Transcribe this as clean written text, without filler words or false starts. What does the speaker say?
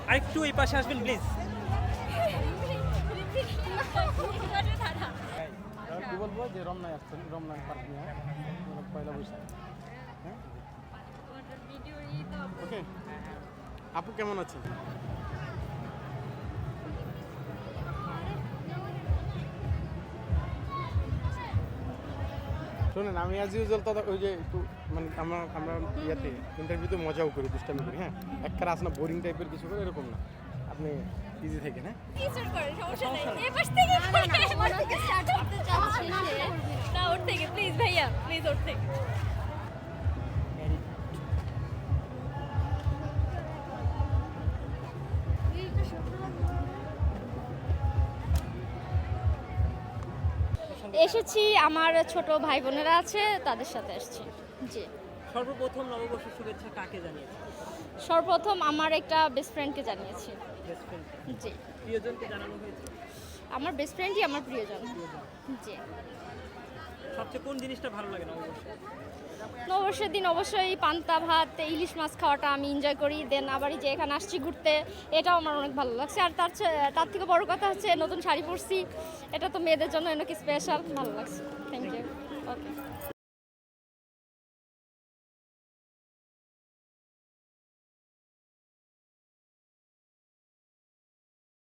আরেকটু এই পাশে আসবেন প্লিজ। কি বলবো যে রমনায় আসছেন, রমনায় পার্ক নিয়ে পয়লা বৈশাখ। হ্যাঁ ওকে, আপু কেমন আছেন? শোনেন, আমি আজ ইউজুয়াল তো ওই যে একটু মানে আমরা ইয়েতে ইন্টারভিউতে মজাও করি, দুষ্টামি করি। হ্যাঁ, একটা আসলে বোরিং টাইপের কিছু করে, এরকম না। আপনি ইজি থেকে না টিচার করে সমস্যা নেই। এবার থেকে এবার থেকে স্টার্ট করতে চাচ্ছি না, ওর থেকে প্লিজ ভাইয়া, প্লিজ ওর থেকে। এসেছি, আমার ছোট ভাই বোনেরা আছে, তাদের সাথে এসেছি। জি, সর্বপ্রথম নববর্ষের শুভেচ্ছা কাকে জানিয়েছেন? সর্বপ্রথম আমার একটা বেস্ট ফ্রেন্ডকে জানিয়েছি। বেস্ট ফ্রেন্ড, জি, প্রিয়জনকে জানানো হয়েছে? আমার বেস্ট ফ্রেন্ডই আমার প্রিয়জন। জি, সবচেয়ে কোন জিনিসটা ভালো লাগে নববর্ষে? নববর্ষের দিন অবশ্যই পান্তা ভাত, ইলিশ মাছ খাওয়াটা আমি এনজয় করি। দেন আবার এই যে এখানে আসছি ঘুরতে, এটাও আমার অনেক ভালো লাগছে। আর তার থেকে বড় কথা হচ্ছে নতুন শাড়ি পরছি, এটা তো মেয়েদের জন্য অনেক স্পেশাল, ভালো লাগছে। Thank you. ওকে।